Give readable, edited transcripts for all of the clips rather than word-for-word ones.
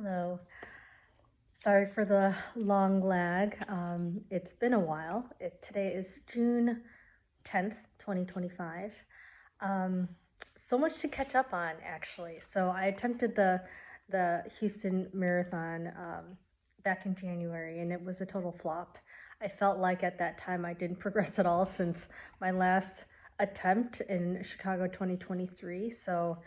Hello. Sorry for the long lag. It's been a while. Today is June 10th, 2025. Um, so much to catch up on, actually. So I attempted the Houston Marathon back in January, and it was a total flop. I felt like at that time I didn't progress at all since my last attempt in Chicago 2023. So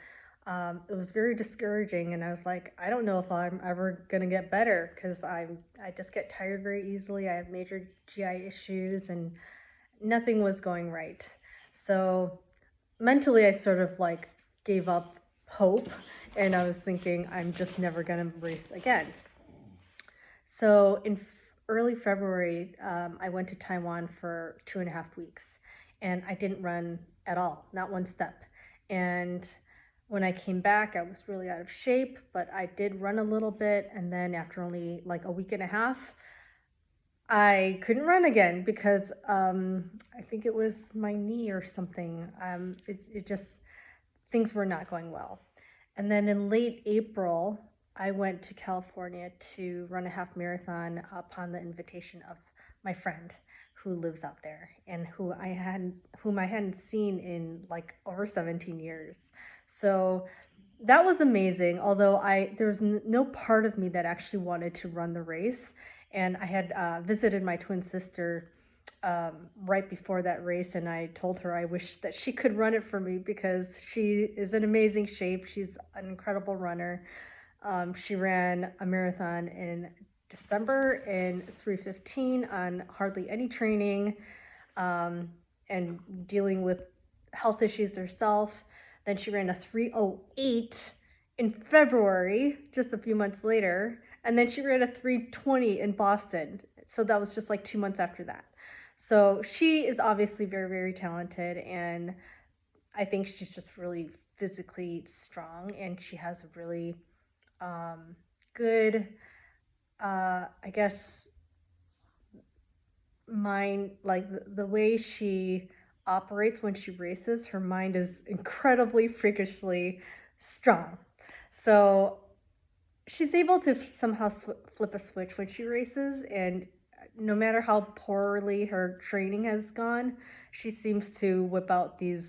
it was very discouraging, and I was like, I don't know if I'm ever gonna get better because I just get tired very easily. I have major GI issues, and nothing was going right. So mentally, I sort of like gave up hope, and I was thinking I'm just never gonna race again. So in early February, I went to Taiwan for 2.5 weeks, and I didn't run at all, not one step. And when I came back, I was really out of shape, but I did run a little bit. And then after only like a week and a half, I couldn't run again because I think it was my knee or something. It just, things were not going well. And then in late April, I went to California to run a half marathon upon the invitation of my friend who lives out there and whom I hadn't seen in like over 17 years. So that was amazing. Although there was no part of me that actually wanted to run the race, and I had visited my twin sister right before that race, and I told her I wish that she could run it for me because she is in amazing shape. She's an incredible runner. She ran a marathon in December in 3:15 on hardly any training, um, and dealing with health issues herself. Then she ran a 3:08 in February, just a few months later, and then she ran a 3:20 in Boston. So that was just like 2 months after that. So she is obviously very, very talented, and I think she's just really physically strong, and she has a really good, I guess, mind, like the way she operates when she races. Her mind is incredibly freakishly strong. So she's able to somehow flip a switch when she races, and no matter how poorly her training has gone, she seems to whip out these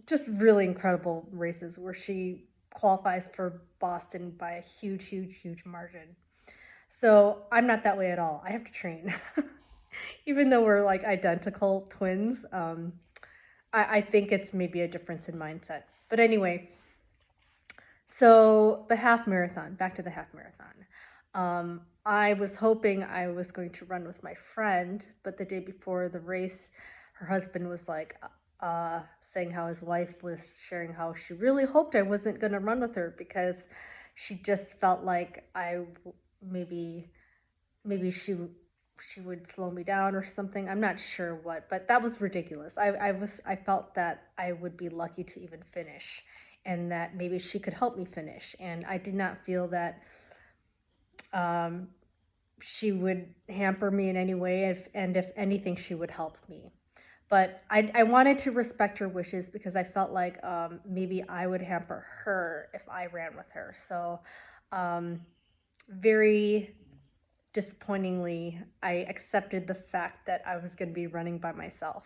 just really incredible races where she qualifies for Boston by a huge, huge, huge margin. So I'm not that way at all. I have to train. Even though we're like identical twins, I think it's maybe a difference in mindset. But anyway, so the half marathon, back to the half marathon. I was hoping I was going to run with my friend, but the day before the race, her husband was like, uh, saying how his wife was sharing how she really hoped I wasn't going to run with her because she just felt like maybe maybe she would slow me down or something. I'm not sure what, but that was ridiculous. I felt that I would be lucky to even finish, and that maybe she could help me finish. And I did not feel that um, she would hamper me in any way. If anything, she would help me. But I wanted to respect her wishes because I felt like maybe I would hamper her if I ran with her. So um, very disappointingly, I accepted the fact that I was going to be running by myself.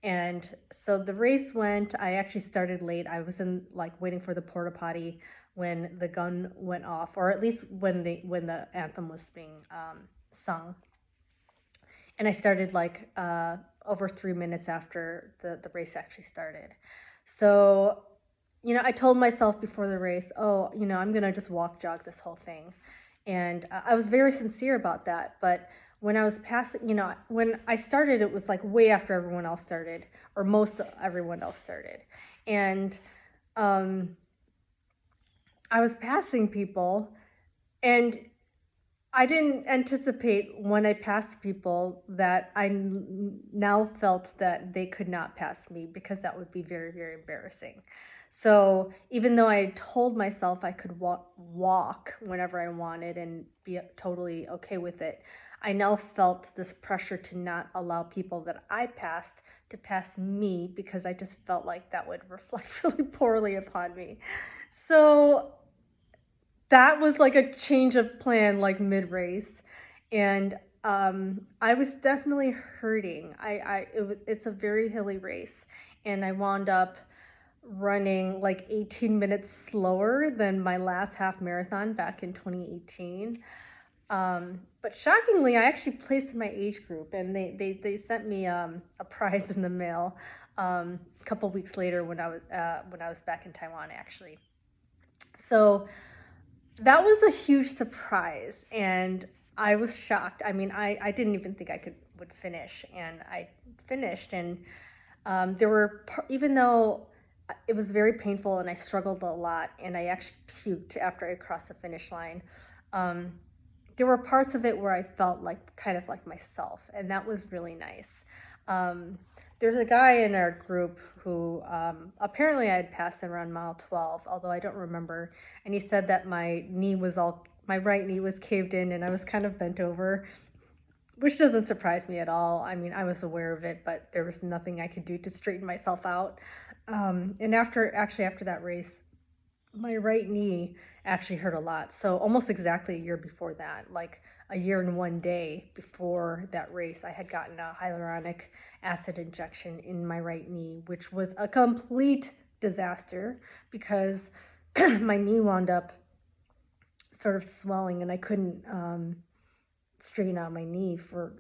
And so the race went. I actually started late. I was in like waiting for the porta potty when the gun went off, or at least when the anthem was being sung. And I started like over 3 minutes after the race actually started. So I told myself before the race, oh, I'm gonna just walk jog this whole thing, and I was very sincere about that. But when I was passing, when I started, it was like way after everyone else started, or most of everyone else started, and um, I was passing people, and I didn't anticipate when I passed people that now felt that they could not pass me because that would be very, very embarrassing. So even though I told myself I could walk whenever I wanted and be totally okay with it, I now felt this pressure to not allow people that I passed to pass me because I just felt like that would reflect really poorly upon me. So that was like a change of plan, like mid-race, and I was definitely hurting. It's a very hilly race, and I wound up running like 18 minutes slower than my last half marathon back in 2018. But shockingly, I actually placed in my age group, and they sent me a prize in the mail a couple weeks later when I was back in Taiwan actually. So that was a huge surprise, and I was shocked. I mean, I didn't even think I would finish, and I finished. And there were even though it was very painful and I struggled a lot, and I actually puked after I crossed the finish line. Um, there were parts of it where I felt like kind of like myself, and that was really nice. Um, there's a guy in our group who apparently I had passed him around mile 12, although I don't remember. And he said that my right knee was caved in, and I was kind of bent over, which doesn't surprise me at all. I mean, I was aware of it, but there was nothing I could do to straighten myself out. And after that race, my right knee actually hurt a lot. So almost exactly a year before that, like a year and 1 day before that race, I had gotten a hyaluronic acid injection in my right knee, which was a complete disaster because my knee wound up sort of swelling, and I couldn't straighten out my knee for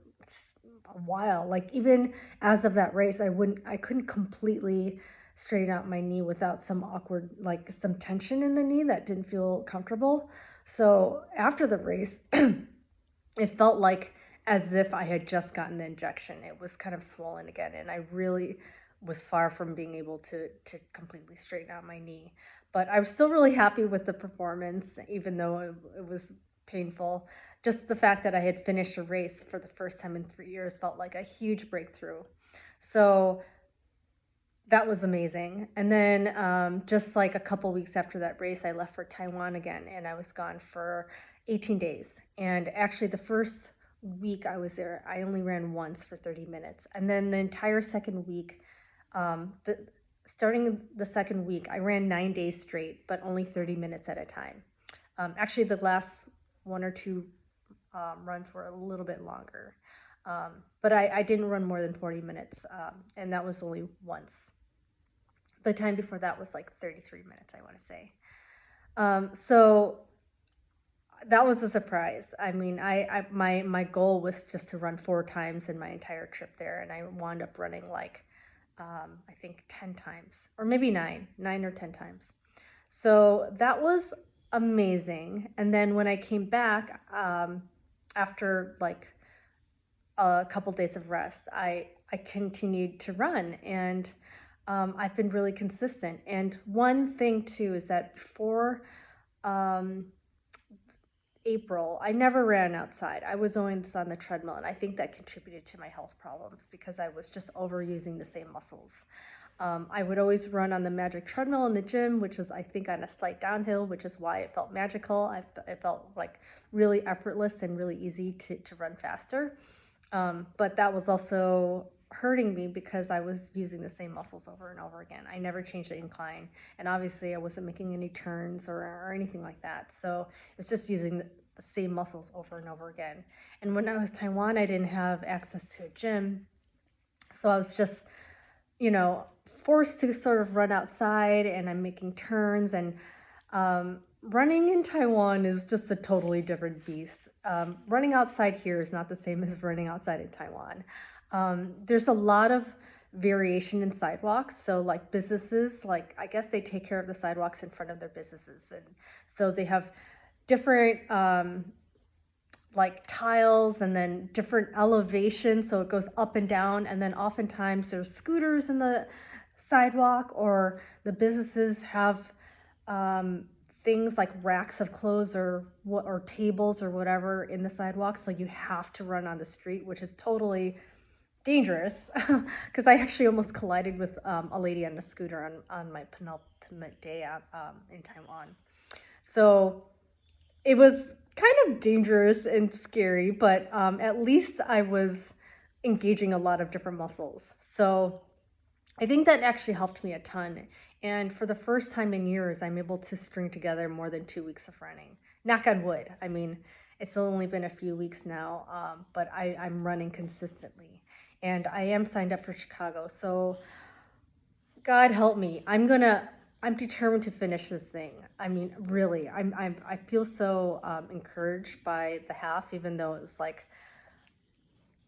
a while. Like even as of that race, I couldn't completely straighten out my knee without some awkward, like some tension in the knee that didn't feel comfortable. So after the race, it felt like as if I had just gotten the injection. It was kind of swollen again, and I really was far from being able to completely straighten out my knee. But I was still really happy with the performance, even though it was painful. Just the fact that I had finished a race for the first time in 3 years felt like a huge breakthrough. So that was amazing. And then just like a couple weeks after that race, I left for Taiwan again, and I was gone for 18 days. And actually, the first week I was there, I only ran once for 30 minutes. And then the entire second week, starting the second week, I ran 9 days straight, but only 30 minutes at a time. Actually, the last one or two runs were a little bit longer. But I didn't run more than 40 minutes, and that was only once. The time before that was like 33 minutes, I want to say. So that was a surprise. I mean, my goal was just to run 4 times in my entire trip there, and I wound up running like I think 10 times, or maybe 9 or 10 times. So that was amazing. And then when I came back after like a couple days of rest, I continued to run, and I've been really consistent. And one thing too is that before April, I never ran outside. I was always on the treadmill, and I think that contributed to my health problems because I was just overusing the same muscles. I would always run on the magic treadmill in the gym, which was, I think, on a slight downhill, which is why it felt magical. It felt like really effortless and really easy to run faster. But that was also hurting me because I was using the same muscles over and over again. I never changed the incline, and obviously I wasn't making any turns or anything like that. So it was just using the same muscles over and over again. And when I was in Taiwan, I didn't have access to a gym, so I was just, forced to sort of run outside, and I'm making turns, and running in Taiwan is just a totally different beast. Running outside here is not the same as running outside in Taiwan. There's a lot of variation in sidewalks. So like businesses, like I guess they take care of the sidewalks in front of their businesses. And so they have different like tiles and then different elevations. So it goes up and down. And then oftentimes there's scooters in the sidewalk, or the businesses have things like racks of clothes or tables or whatever in the sidewalk. So you have to run on the street, which is totally dangerous because I actually almost collided with a lady on a scooter on my penultimate day in Taiwan. So it was kind of dangerous and scary, but at least I was engaging a lot of different muscles. So I think that actually helped me a ton And for the first time in years, I'm able to string together more than 2 weeks of running. Knock on wood. I mean, it's only been a few weeks now, but I'm running consistently. And I am signed up for Chicago. So God help me. I'm determined to finish this thing. I mean, really, I feel so encouraged by the half, even though it was like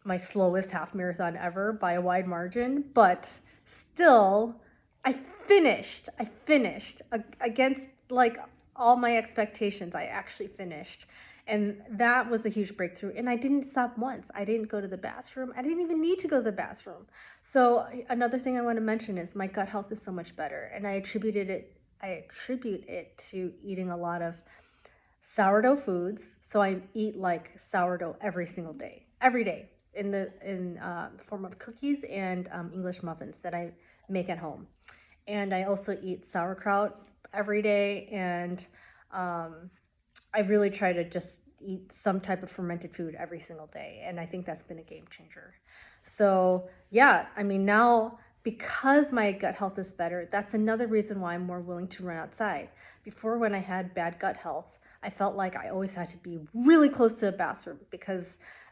my slowest half marathon ever by a wide margin. But still, I finished. Against like all my expectations. I actually finished. And that was a huge breakthrough. And I didn't stop once. I didn't go to the bathroom. I didn't even need to go to the bathroom. So another thing I want to mention is my gut health is so much better, and I attribute it to eating a lot of sourdough foods. So I eat like sourdough every day in form of cookies and English muffins that I make at home. And I also eat sauerkraut every day, and um, I really try to just eat some type of fermented food every single day, and I think that's been a game changer. So, yeah, I mean, now because my gut health is better, that's another reason why I'm more willing to run outside. Before, when I had bad gut health, I felt like I always had to be really close to a bathroom because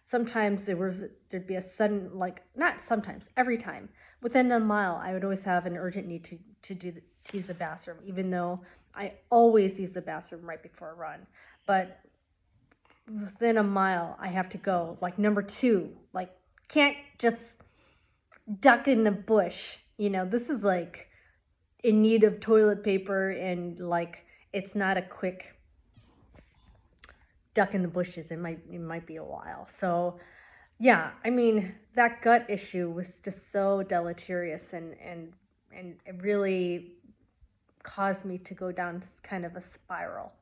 sometimes there'd be a sudden, like, not sometimes, every time within a mile, I would always have an urgent need to use the bathroom, even though I always use the bathroom right before a run. But within a mile, I have to go. Like number two, like can't just duck in the bush. This is like in need of toilet paper, and like it's not a quick duck in the bushes. It might be a while. So yeah, I mean that gut issue was just so deleterious, and it really caused me to go down kind of a spiral.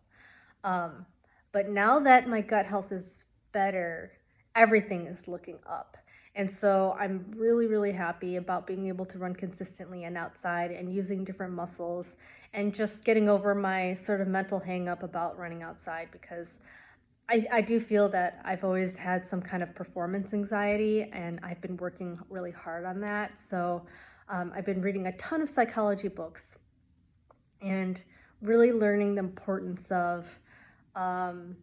Um, but now that my gut health is better, everything is looking up. And so I'm really, really happy about being able to run consistently and outside and using different muscles and just getting over my sort of mental hang up about running outside, because I do feel that I've always had some kind of performance anxiety, and I've been working really hard on that. So I've been reading a ton of psychology books and really learning the importance of um,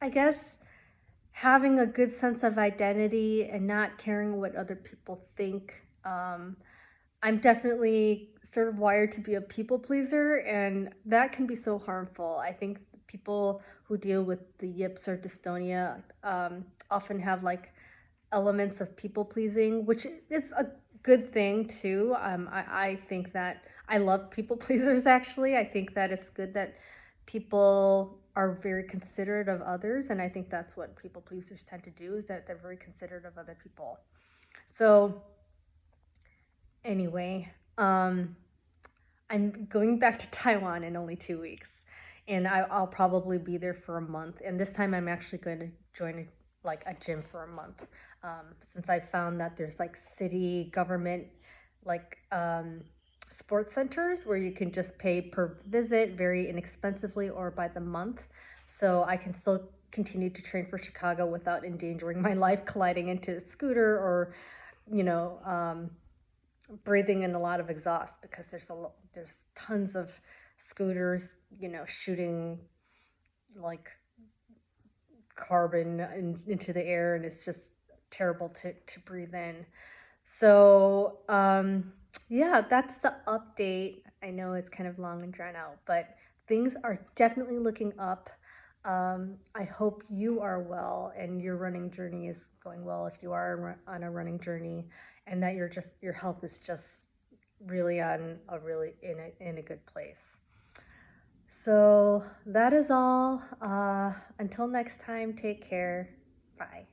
I guess having a good sense of identity and not caring what other people think. Um, I'm definitely sort of wired to be a people pleaser, and that can be so harmful. I think people who deal with the yips or dystonia often have like elements of people pleasing, which is a good thing too. I think that I love people pleasers actually. I think that it's good that people are very considerate of others, and I think that's what people pleasers tend to do, is that they're very considerate of other people. So anyway, I'm going back to Taiwan in only 2 weeks, and I'll probably be there for a month. And this time, I'm actually going to join like a gym for a month, since I found that there's like city government like sports centers where you can just pay per visit very inexpensively or by the month. So I can still continue to train for Chicago without endangering my life colliding into a scooter, or you know um, breathing in a lot of exhaust, because there's tons of scooters, shooting like carbon into the air, and it's just terrible to breathe in. So yeah, that's the update. I know it's kind of long and drawn out, but things are definitely looking up. I hope you are well and your running journey is going well, if you are on a running journey, and that your health is just really in a good place. So that is all. Until next time, take care. Bye.